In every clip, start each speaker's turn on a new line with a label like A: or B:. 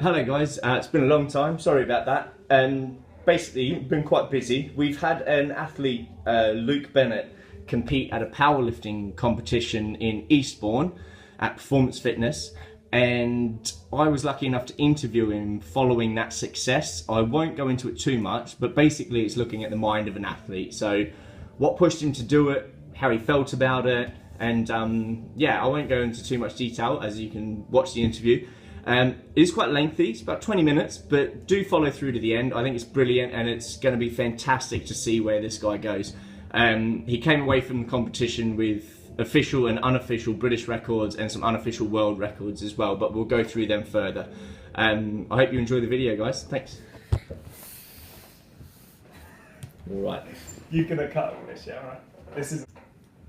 A: Hello guys, it's been a long time, sorry about that. Basically, been quite busy. We've had an athlete, Luke Bennet, compete at a powerlifting competition in Eastbourne at Performance Fitness, and I was lucky enough to interview him following that success. I won't go into it too much, but basically it's looking at the mind of an athlete. So what pushed him to do it, how he felt about it, and yeah, I won't go into too much detail as you can watch the interview. It is quite lengthy, it's about 20 minutes, but do follow through to the end. I think it's brilliant and it's going to be fantastic to see where this guy goes. He came away from the competition with official and unofficial British records and some unofficial world records as well, but we'll go through them further. I hope you enjoy the video, guys. Thanks. Alright.
B: You're going to cut all this, yeah, right? This is...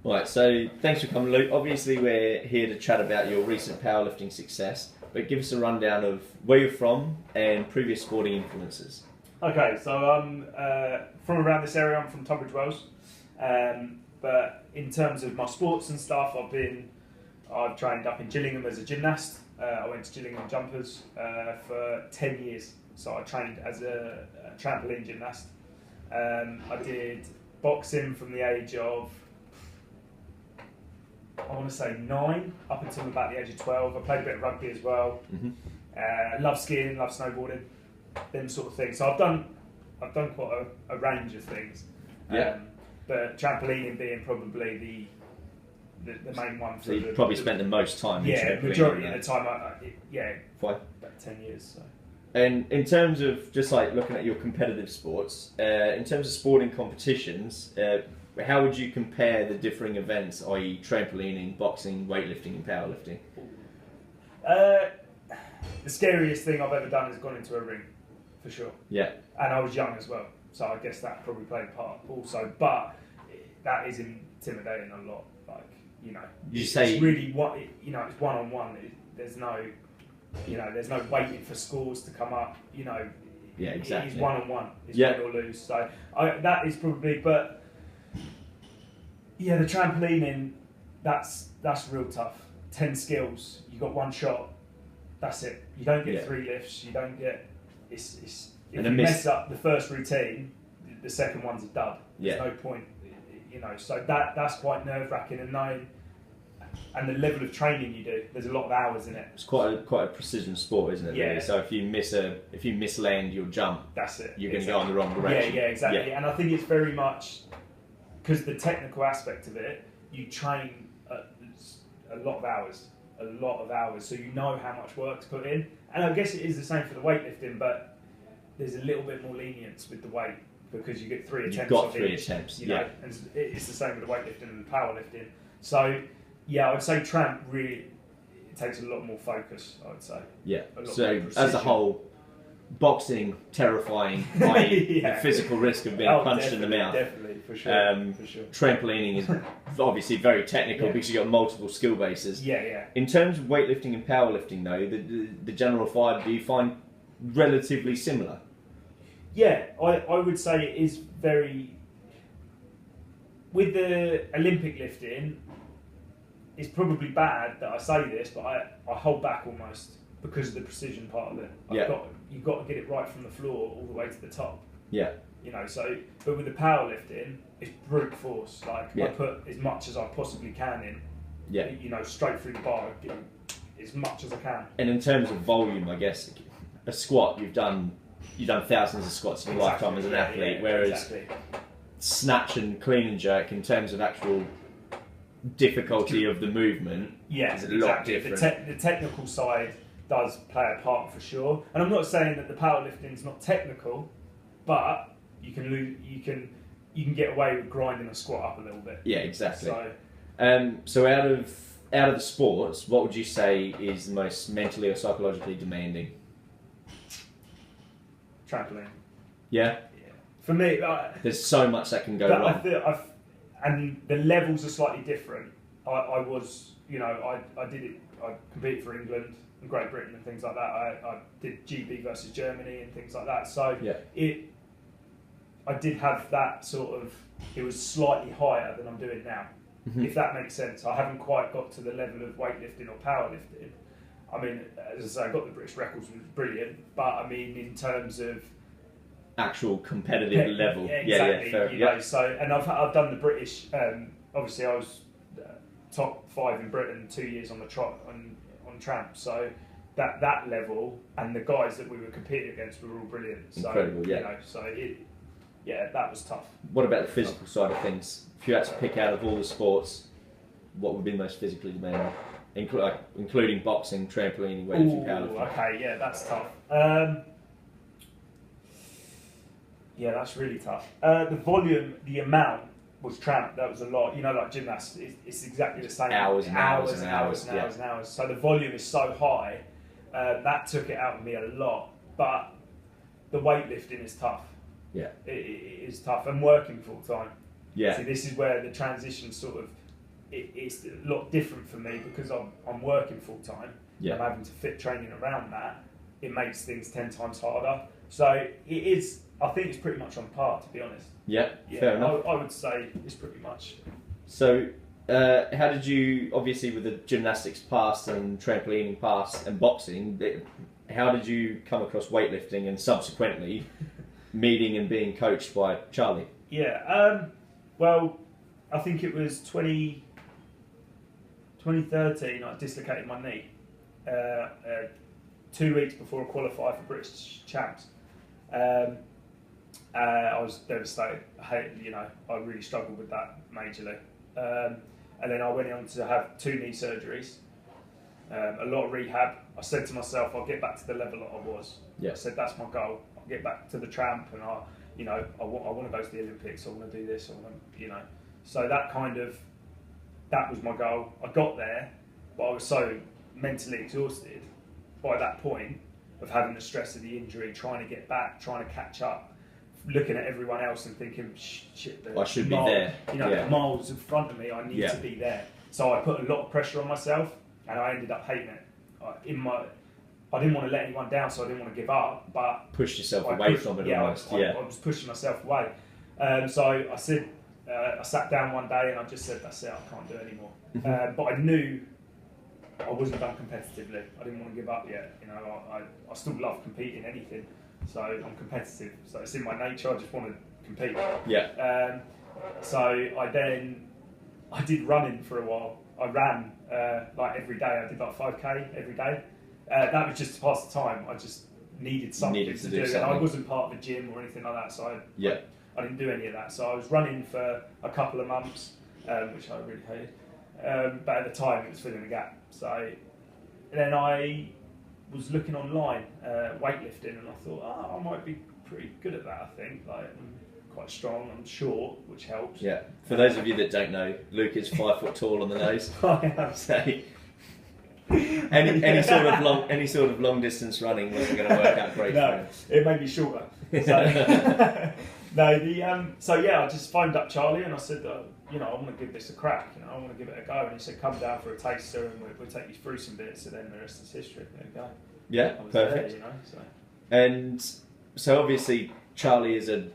A: Right, so thanks for coming, Luke. Obviously we're here to chat about your recent powerlifting success, but give us a rundown of where you're from and previous sporting influences.
B: Okay, so I'm from around this area. I'm from Tunbridge Wells, but in terms of my sports and stuff, I've trained up in Gillingham as a gymnast. I went to Gillingham Jumpers for 10 years, so I trained as a trampoline gymnast. I did boxing from the age of, I want to say 9 up until about the age of 12. I played a bit of rugby as well. Love skiing, love snowboarding, them sort of things. So I've done quite a range of things.
A: Yeah.
B: But trampolining being probably the main one.
A: So you probably spent the most time in trampolining.
B: Yeah, majority of the time.
A: Fine.
B: About 10 years. So.
A: And in terms of just like looking at your competitive sports, in terms of sporting competitions, how would you compare the differing events, i.e. trampolining, boxing, weightlifting and powerlifting?
B: The scariest thing I've ever done is gone into a ring, for sure.
A: Yeah.
B: And I was young as well, so I guess that probably played a part also. But that is intimidating a lot. Like, you know, it's really what, you know, it's one-on-one. There's no waiting for scores to come up. You know,
A: yeah, exactly.
B: It's one-on-one. It's win or lose. So that is probably, but. Yeah, the trampolining, that's real tough. 10 skills, you got one shot, that's it. You don't get 3 lifts, you don't get... If you mess up the first routine, the second one's a dud. There's no point, you know. So that's quite nerve-wracking, and knowing, and the level of training you do, there's a lot of hours in it.
A: It's quite a precision sport, isn't it?
B: Yeah.
A: Really? So if you misland your jump,
B: that's it.
A: You're going to go in the wrong direction.
B: Yeah, exactly. Yeah. And I think it's very much... Because the technical aspect of it, you train a lot of hours, so you know how much work to put in. And I guess it is the same for the weightlifting, but there's a little bit more lenience with the weight because you get 3 attempts.
A: You've got 3 attempts,
B: you know, and it's the same with the weightlifting and the powerlifting. So, yeah, I would say tramp really it takes a lot more focus. I would say.
A: Yeah. So as a whole. Boxing, terrifying, i.e. the physical risk of being punched in the mouth.
B: Definitely, for sure.
A: Trampolining is obviously very technical because you've got multiple skill bases.
B: Yeah.
A: In terms of weightlifting and powerlifting though, the general vibe, do you find relatively similar?
B: Yeah, I would say it is very... With the Olympic lifting, it's probably bad that I say this, but I hold back almost because of the precision part of it. You've got to get it right from the floor all the way to the top. Yeah. You know, so, but with the powerlifting, it's brute force. Like, I put as much as I possibly can in. Yeah. You know, straight through the bar, as much as I can.
A: And in terms of volume, I guess, a squat, you've done thousands of squats in your lifetime as an athlete, whereas snatch and clean and jerk, in terms of actual difficulty of the movement, is a lot different.
B: The technical side does play a part for sure, and I'm not saying that the powerlifting is not technical, but you can get away with grinding a squat up a little bit.
A: Yeah, exactly. So out of the sports, what would you say is the most mentally or psychologically demanding?
B: Trampoline.
A: Yeah.
B: For me,
A: there's so much that can go wrong.
B: And the levels are slightly different. I did it. I competed for England and Great Britain and things like that. I did GB versus Germany and things like that. So I did have that sort of. It was slightly higher than I'm doing now, if that makes sense. I haven't quite got to the level of weightlifting or powerlifting, I mean, as I say, I got the British records, which was brilliant. But I mean, in terms of
A: actual competitive level,
B: yeah, exactly.
A: Fair.
B: You know, so and I've done the British. Obviously, I was top 5 in Britain 2 years on the trot on tramp. So that level and the guys that we were competing against were all brilliant. So,
A: incredible, yeah.
B: You know, so that was tough.
A: What about the physical side of things? If you had to pick out of all the sports, what would be the most physically demanding? Including boxing, trampolining, weightlifting, powerlifting.
B: Okay, yeah, that's tough. Yeah, that's really tough. The volume, the amount was tramp. That was a lot. You know, like gymnasts, it's exactly the same.
A: Hours and hours.
B: So the volume is so high. That took it out of me a lot. But the weightlifting is tough.
A: Yeah,
B: it is tough. And working full time.
A: Yeah.
B: See, this is where the transition sort of it's a lot different for me because I'm working full time.
A: Yeah.
B: I'm having to fit training around that. It makes things 10 times harder. So it is. I think it's pretty much on par, to be honest.
A: Yeah, fair enough.
B: I would say it's pretty much.
A: So, how did you, obviously with the gymnastics past and trampolining past and boxing, how did you come across weightlifting and subsequently meeting and being coached by Charlie?
B: Yeah, well, I think it was 2013 I dislocated my knee 2 weeks before I qualified for British Champs. I was devastated. I really struggled with that majorly. And then I went on to have 2 knee surgeries, a lot of rehab. I said to myself, I'll get back to the level that I was.
A: Yeah.
B: I said, that's my goal. I'll get back to the tramp and I want to go to the Olympics. I want to do this. So that was my goal. I got there, but I was so mentally exhausted by that point of having the stress of the injury, trying to get back, trying to catch up, looking at everyone else and thinking, shit,
A: I should be there.
B: Miles in front of me, I need to be there. So I put a lot of pressure on myself and I ended up hating it. I didn't want to let anyone down, so I didn't want to give up, but
A: pushed yourself away from it almost.
B: I was pushing myself away. So I said, I sat down one day and I just said, that's it, I can't do it anymore. But I knew I wasn't done competitively. I didn't want to give up yet. I still love competing anything. So I'm competitive. So it's in my nature. I just want to compete.
A: Yeah.
B: So I did running for a while. I ran like every day. I did like 5k every day. That was just to pass the time. I just needed something to do. And I wasn't part of a gym or anything like that. So I didn't do any of that. So I was running for a couple of months, which I really hated. But at the time it was filling a gap. So then I was looking online, weightlifting, and I thought, I might be pretty good at that. I think, like, I'm quite strong. I'm short, which helps.
A: Yeah. For those of you that don't know, Luke is 5 foot tall on the nose.
B: I am.
A: So any sort of long distance running wasn't going to work out great.
B: No, it made me shorter. So, so I just phoned up Charlie and I said, I want to give this a crack. I want to give it a go. And he said, come down for a taster and we'll take you through some bits. And then the rest is history. There you go.
A: Yeah, perfect.
B: There, so.
A: And so obviously Charlie is a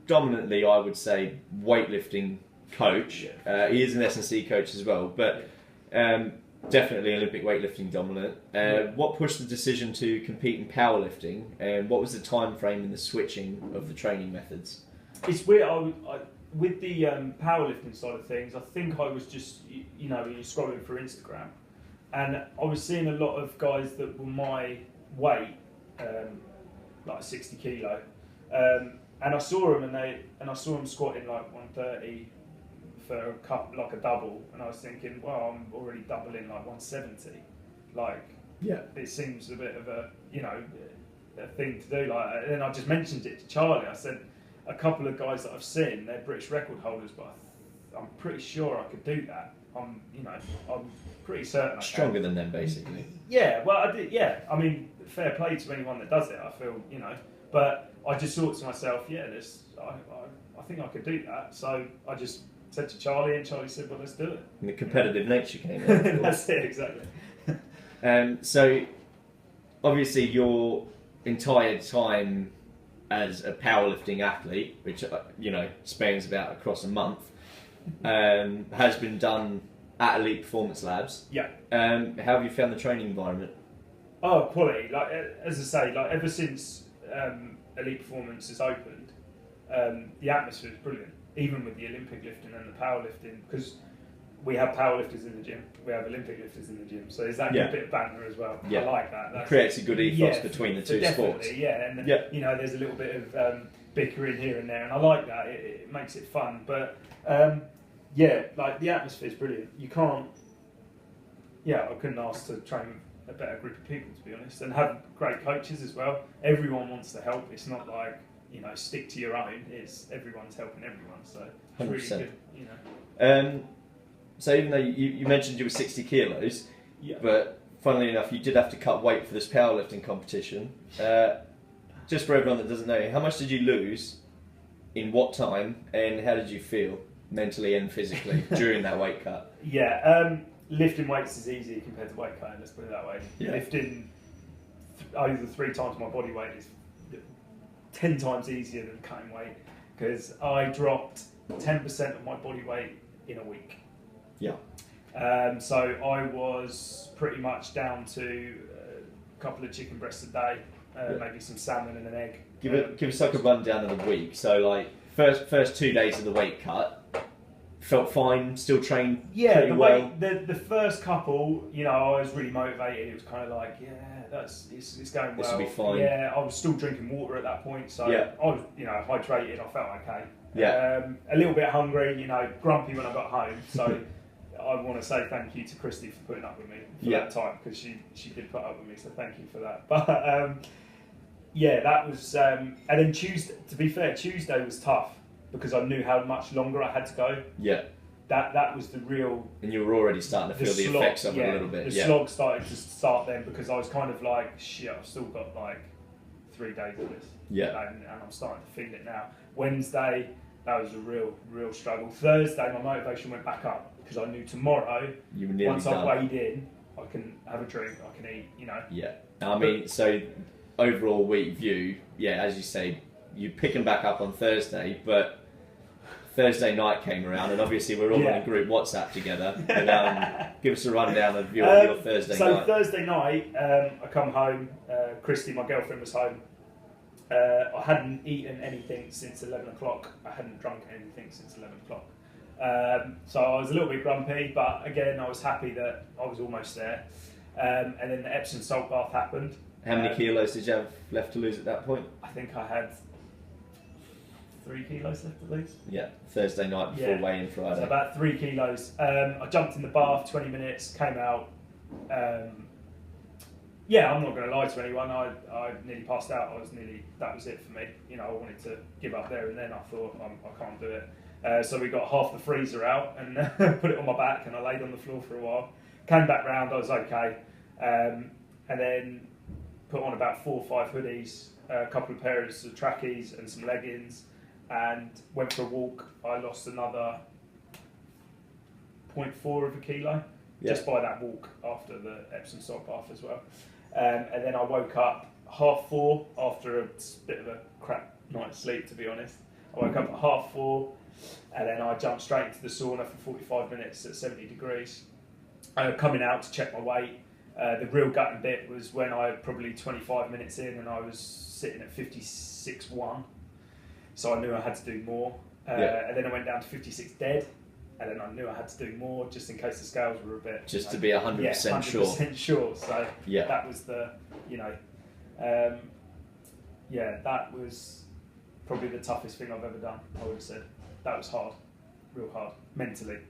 A: dominantly, I would say, weightlifting coach.
B: Yeah.
A: He is an S&C coach as well, but definitely Olympic weightlifting dominant. What pushed the decision to compete in powerlifting, and what was the time frame in the switching of the training methods?
B: It's weird. With the powerlifting side of things, I think I was just, you're scrolling through Instagram, and I was seeing a lot of guys that were my weight, like 60 kilo, and I saw them and I saw them squatting like 130 for a double, and I was thinking, well, I'm already doubling like 170, it seems a bit of a a thing to do. And then I just mentioned it to Charlie. I said, a couple of guys that I've seen, they're British record holders, but I'm pretty sure I could do that. I'm pretty certain.
A: Stronger than them, basically.
B: Yeah, well, I did. Yeah, I mean, fair play to anyone that does it. I feel, but I just thought to myself, I think I could do that. So I just said to Charlie, and Charlie said, well, let's do it.
A: And the competitive nature came in.
B: That's it, exactly.
A: So obviously your entire time as a powerlifting athlete, which spans about across a month, has been done at Elite Performance Labs.
B: Yeah.
A: How have you found the training environment?
B: Oh, quality. Like, as I say, like ever since Elite Performance has opened, the atmosphere is brilliant. Even with the Olympic lifting and the powerlifting, because we have powerlifters in the gym, we have Olympic lifters in the gym, so there's that good bit of banter as well. I like that. That
A: creates a good ethos between the two sports.
B: Yeah, and you know, there's a little bit of bickering here and there, and I like that. It makes it fun, but like the atmosphere is brilliant. You can't. Yeah, I couldn't ask to train a better group of people, to be honest, and have great coaches as well. Everyone wants to help. It's not like, you know, stick to your own. It's everyone's helping everyone, so it's
A: 100%.
B: really good. You know.
A: So even though you mentioned you were 60 kilos, but funnily enough, you did have to cut weight for this powerlifting competition. Just for everyone that doesn't know, how much did you lose, in what time, and how did you feel mentally and physically during that weight cut?
B: Lifting weights is easy compared to weight cutting, let's put it that way. Lifting over 3 times my body weight is 10 times easier than cutting weight, because I dropped 10% of my body weight in a week. So I was pretty much down to a couple of chicken breasts a day, maybe some salmon and an egg.
A: Give us like a rundown of the week. So like first 2 days of the weight cut, felt fine, still trained pretty well.
B: The first couple, you know, I was really motivated. It was kind of like, it's going well.
A: This will be fine.
B: Yeah, I was still drinking water at that point, so I was, you know, hydrated. I felt okay. A little bit hungry, you know, grumpy when I got home. So I want to say thank you to Christy for putting up with me for that time, because she did put up with me. So thank you for that. But that was, and then Tuesday. To be fair, Tuesday was tough, because I knew how much longer I had to go. That was the real. And
A: you were already starting to feel the effects of it a little bit.
B: The slog started to start then, because I was kind of like, shit, I've still got like 3 days of this. And I'm starting to feel it now. Wednesday, that was a real struggle. Thursday, my motivation went back up, because I knew tomorrow, once I've weighed in, I can have a drink, I can eat, you know.
A: I mean, so overall week view, as you say, you're picking back up on Thursday, but Thursday night came around, and obviously we're all on a group WhatsApp together. And, give us a rundown of your Thursday night.
B: So Thursday night, I come home. Christy, my girlfriend, was home. I hadn't eaten anything since 11 o'clock. I hadn't drunk anything since 11 o'clock. So I was a little bit grumpy, but again, I was happy that I was almost there. And then the Epsom salt bath happened.
A: How many kilos did you have left to lose at that point?
B: I think I had 3 kilos left to lose.
A: Thursday night before weigh-in Friday.
B: So about 3 kilos. I jumped in the bath, 20 minutes, came out. I'm not going to lie to anyone. I nearly passed out. That was it for me. You know, I wanted to give up there and then. I thought, I can't do it. So we got half the freezer out and put it on my back, and I laid on the floor for a while. Came back round, I was okay. And then put on about 4 or 5 hoodies, a couple of pairs of trackies and some leggings, and went for a walk. I lost another 0.4 of a kilo just by that walk after the Epsom salt bath as well. And then I woke up 4:30 after a bit of a crap night's sleep, to be honest. I woke up at 4:30, and then I jumped straight into the sauna for 45 minutes at 70 degrees. Coming out to check my weight. The real gutting bit was when I probably 25 minutes in, and I was sitting at 56.1. So I knew I had to do more. And then I went down to 56 dead. And then I knew I had to do more, just in case the scales were a bit...
A: Just to be 100% sure.
B: 100% sure. So that was the, you know... that was probably the toughest thing I've ever done, I would have said. That was hard. Real hard. Mentally.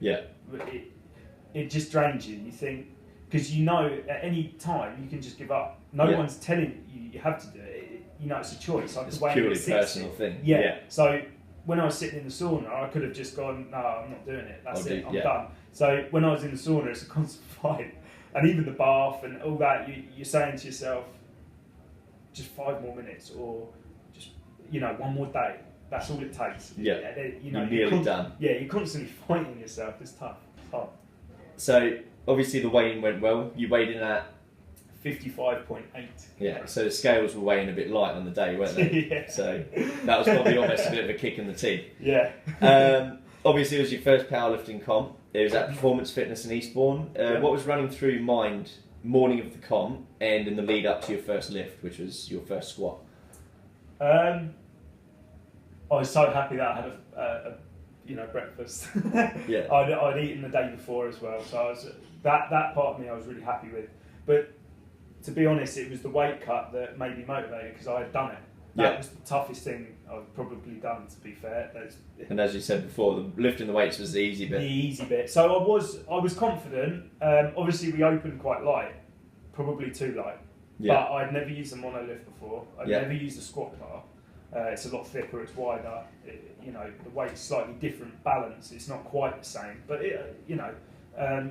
B: It just drains you. You think... Because you know, at any time, you can just give up. No one's telling you have to do it. You know, it's a choice.
A: It's a purely personal thing.
B: So... When I was sitting in the sauna, I could have just gone, no, I'm not doing it. That's it, I'm done. So when I was in the sauna, it's a constant fight. And even the bath and all that, you're saying to yourself, just 5 more minutes, or just, you know, 1 more day. That's all it takes.
A: You know, you're nearly done.
B: You're constantly fighting yourself. It's tough. It's hard.
A: So obviously the weigh-in went well. You weighed in at
B: 55.8.
A: So the scales were weighing a bit light on the day, weren't they? So that was probably almost a bit of a kick in the teeth. Obviously it was your first powerlifting comp. It was at Performance Fitness in Eastbourne. What was running through your mind morning of the comp and in the lead up to your first lift, which was your first squat?
B: I was so happy that I had a breakfast.
A: Yeah.
B: I'd eaten the day before as well, so I was that part of me I was really happy with. But to be honest, it was the weight cut that made me motivated because I had done it. That was the toughest thing I've probably done, to be fair.
A: And as you said before, the lifting the weights was the easy bit.
B: The easy bit. So I was confident. Obviously, we opened quite light, probably too light.
A: Yeah.
B: But I'd never used a mono lift before. I'd never used a squat bar. It's a lot thicker. It's wider. The weight's slightly different balance. It's not quite the same, but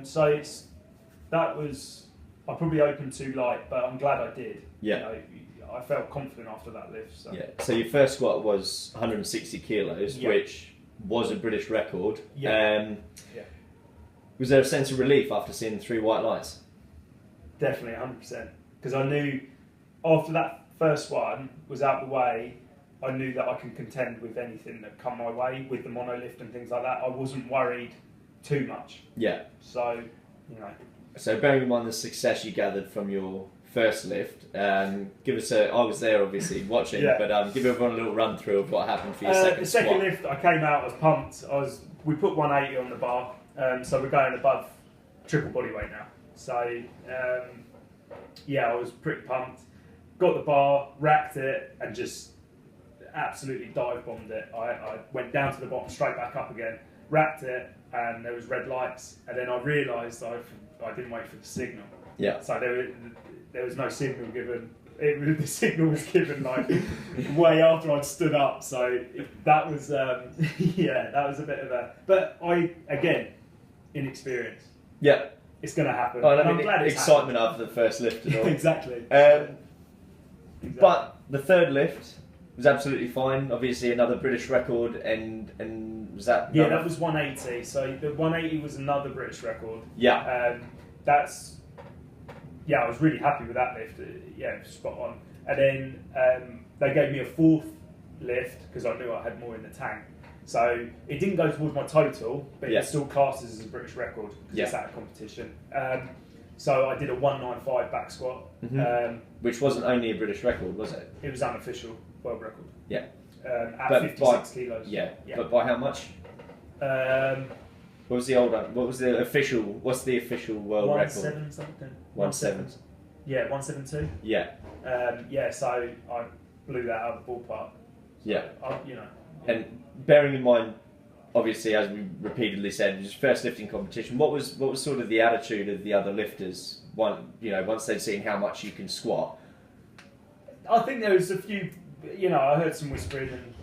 B: so that was. I probably opened too light, but I'm glad I did.
A: Yeah.
B: I felt confident after that lift. So.
A: Yeah. So your first squat was 160 kilos, which was a British record.
B: Yeah.
A: Was there a sense of relief after seeing 3 white lights?
B: Definitely, 100%. Because I knew after that first one was out the way, I knew that I can contend with anything that come my way with the mono lift and things like that. I wasn't worried too much.
A: Yeah.
B: So,
A: So bearing in mind the success you gathered from your first lift, give us I was there obviously watching, but give everyone a little run through of what happened for your second
B: The second
A: squat.
B: lift, I came out, I was pumped. We put 180 on the bar, so we're going above triple body weight now. So, I was pretty pumped. Got the bar, racked it, and just absolutely dive bombed it. I went down to the bottom, straight back up again, racked it, and there was red lights, and then I realised I didn't wait for the signal.
A: Yeah.
B: So there was no signal given. The signal was given like way after I'd stood up. So that was that was a bit of a. But again, inexperience.
A: Yeah.
B: It's going to happen.
A: Oh,
B: I'm glad it's
A: excitement
B: happened.
A: after the first lift and all.
B: Exactly.
A: But the third lift was absolutely fine. Obviously, another British record, and was that?
B: Yeah, that was 180. So the 180 was another British record.
A: Yeah.
B: I was really happy with that lift. Yeah, spot on. And then they gave me a fourth lift because I knew I had more in the tank. So it didn't go towards my total, but it still classes as a British record because it's at a competition. So I did a 195 back squat.
A: Which wasn't only a British record, was it?
B: It was unofficial world record.
A: Yeah.
B: At 56 kilos.
A: Yeah. But by how much? What was the old one? What's the official world record?
B: 17 something.
A: 17.
B: Yeah, 172.
A: Yeah.
B: So I blew that out of the ballpark.
A: Yeah.
B: So,
A: And bearing in mind, obviously, as we repeatedly said, it was first lifting competition. What was sort of the attitude of the other lifters? Once they'd seen how much you can squat.
B: I think there was a few. I heard some whispering and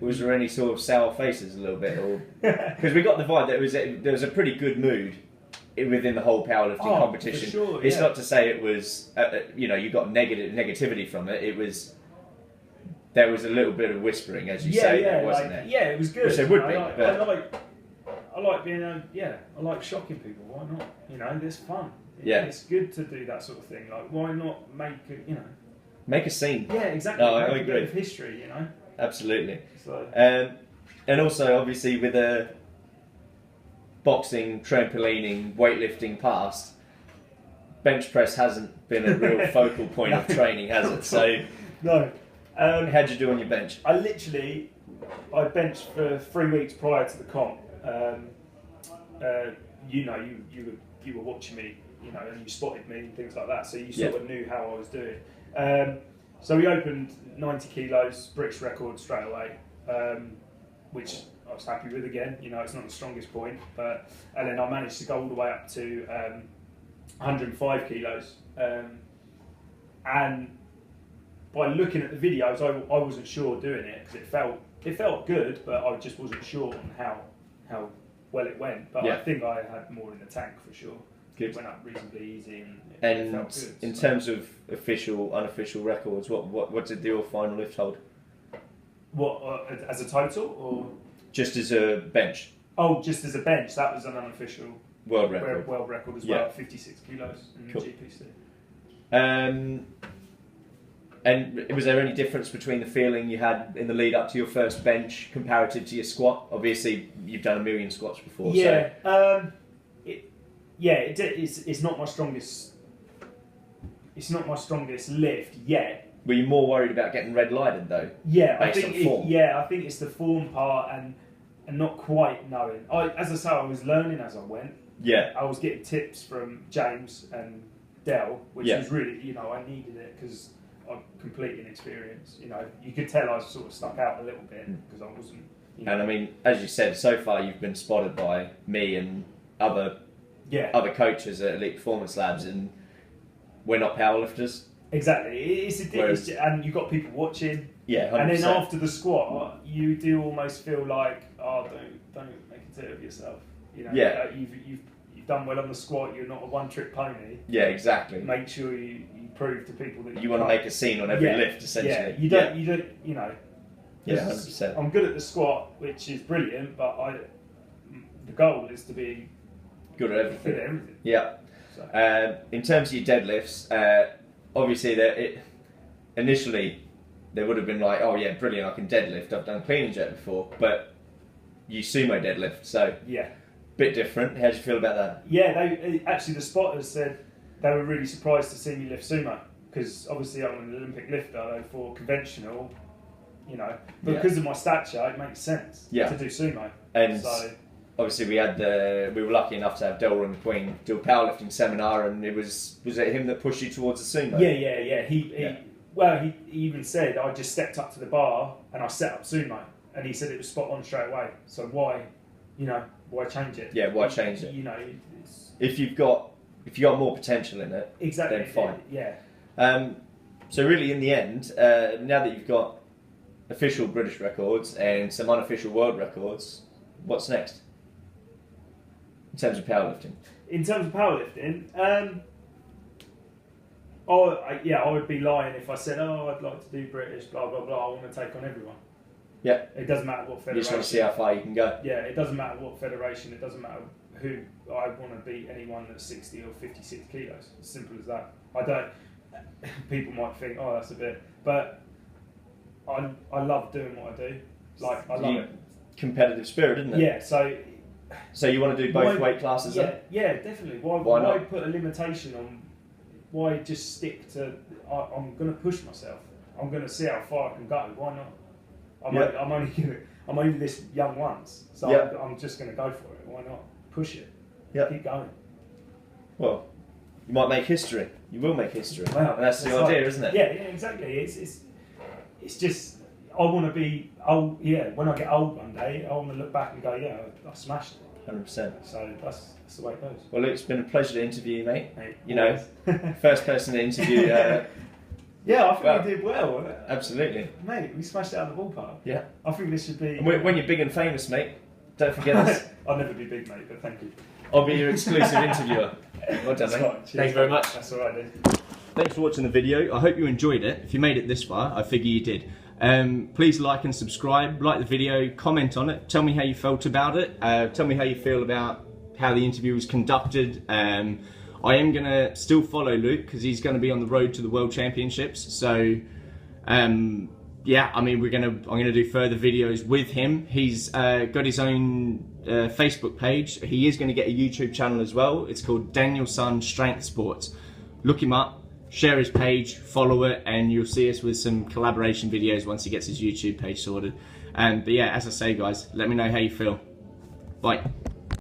A: Was there any sort of sour faces a little bit, or because we got the vibe that there was a pretty good mood within the whole powerlifting competition.
B: For sure,
A: it's not to say it was you got negativity from it. It was. There was a little bit of whispering, as you say, wasn't there?
B: Yeah, it was good.
A: Which there would be.
B: I like being I like shocking people. Why not? It's fun.
A: Yeah.
B: It's good to do that sort of thing. Like, why not make it,
A: Make a scene.
B: Yeah, exactly.
A: No, I
B: make
A: agree.
B: A bit of history,
A: Absolutely.
B: So.
A: And also, obviously, with a boxing, trampolining, weightlifting past, bench press hasn't been a real focal point of training, has it? So,
B: no.
A: How'd you do on your bench?
B: I benched for 3 weeks prior to the comp. You were watching me, and you spotted me and things like that, so you sort of knew how I was doing. So we opened 90 kilos, British record straight away, which I was happy with again. It's not the strongest point, and then I managed to go all the way up to 105 kilos, and by looking at the videos, I wasn't sure doing it because it felt good, but I just wasn't sure on how well it went. But I think I had more in the tank for sure.
A: Good.
B: It went up reasonably easy and
A: it
B: felt good.
A: In terms of official, unofficial records, what did your final lift hold?
B: What as a total or
A: just as a bench?
B: Oh, just as a bench. That was an unofficial
A: world record.
B: World record as well. 56 kilos in the GPC.
A: And was there any difference between the feeling you had in the lead up to your first bench comparative to your squat? Obviously, you've done a million squats before.
B: Yeah,
A: so.
B: It's not my strongest. It's not my strongest lift yet.
A: Were you more worried about getting red lighted though?
B: Yeah,
A: based
B: I think
A: on form?
B: I think it's the form part and not quite knowing. As I say, I was learning as I went.
A: Yeah.
B: I was getting tips from James and Dell, which was really, I needed it because I'm completely inexperienced. You could tell I was sort of stuck out a little bit because I wasn't.
A: And I mean, as you said, so far you've been spotted by me and other coaches at Elite Performance Labs, and we're not powerlifters.
B: Exactly, and you've got people watching.
A: Yeah, 100%.
B: And then after the squat, you do almost feel like, oh, don't make a tit of yourself. You've done well on the squat. You're not a one-trick pony.
A: Yeah, exactly.
B: Make sure you prove to people that
A: you want to make a scene on every lift, essentially.
B: Yeah, you don't.
A: Yeah, 100%.
B: I'm good at the squat, which is brilliant, but the goal is to be
A: good at everything.
B: Good at everything.
A: Yeah.
B: So.
A: In terms of your deadlifts, obviously initially they would have been like, oh yeah, brilliant, I can deadlift. I've done clean and jerk before, but you sumo deadlift, so bit different. How do you feel about that?
B: Yeah, actually the spotters said they were really surprised to see me lift sumo because obviously I'm an Olympic lifter, though for conventional, but because of my stature, it makes sense to do sumo.
A: And obviously we were lucky enough to have Delron Queen do a powerlifting seminar, and was it him that pushed you towards the sumo?
B: Yeah. He even said I just stepped up to the bar and I set up sumo, and he said it was spot on straight away. So why change it?
A: Yeah, why change it?
B: It's,
A: if you've got more potential in it, then fine.
B: Yeah.
A: So really, in the end, now that you've got official British records and some unofficial world records, what's next in terms of powerlifting?
B: In terms of powerlifting, I would be lying if I said, oh, I'd like to do British, blah, blah, blah. I want to take on everyone.
A: Yeah.
B: It doesn't matter what federation.
A: You just want to see how far you can go.
B: Yeah, it doesn't matter what federation. It doesn't matter who. I want to beat anyone that's 60 or 56 kilos. As simple as that. I don't. People might think, oh, that's a bit. But I love doing what I do. Like, I love it.
A: Competitive spirit, isn't it?
B: Yeah,
A: So you want to do both weight classes then?
B: Yeah, definitely. Why put a limitation on? Why just stick to? I'm going to push myself. I'm going to see how far I can go. Why not? I'm only this young once, so I'm just going to go for it. Why not push it?
A: Yeah.
B: Keep going.
A: Well, you might make history. You will make history.
B: Well,
A: and that's the idea, isn't it?
B: Yeah, exactly. It's just I want to be old. Yeah, when I get old one day, I want to look back and go, yeah, I smashed it.
A: 100%.
B: So that's the way it goes.
A: Well, Luke, it's been a pleasure to interview you, mate. First person to interview.
B: Yeah, I think we did well.
A: Absolutely.
B: Mate, we smashed it out of the ballpark.
A: Yeah.
B: I think this should be...
A: And when you're big and famous, mate, don't forget us.
B: I'll never be big, mate, but thank you.
A: I'll be your exclusive interviewer. Well done, mate. Thank you very much.
B: That's all right, then.
A: Thanks for watching the video. I hope you enjoyed it. If you made it this far, I figure you did. Please like and subscribe, like the video, comment on it, tell me how you felt about it, tell me how you feel about how the interview was conducted. I am going to still follow Luke because he's going to be on the road to the World Championships. So, yeah, I mean, I'm going to do further videos with him. He's got his own Facebook page. He is going to get a YouTube channel as well. It's called Daniel Sun Strength Sports. Look him up, share his page, follow it, and you'll see us with some collaboration videos once he gets his YouTube page sorted. But yeah, as I say, guys, let me know how you feel. Bye.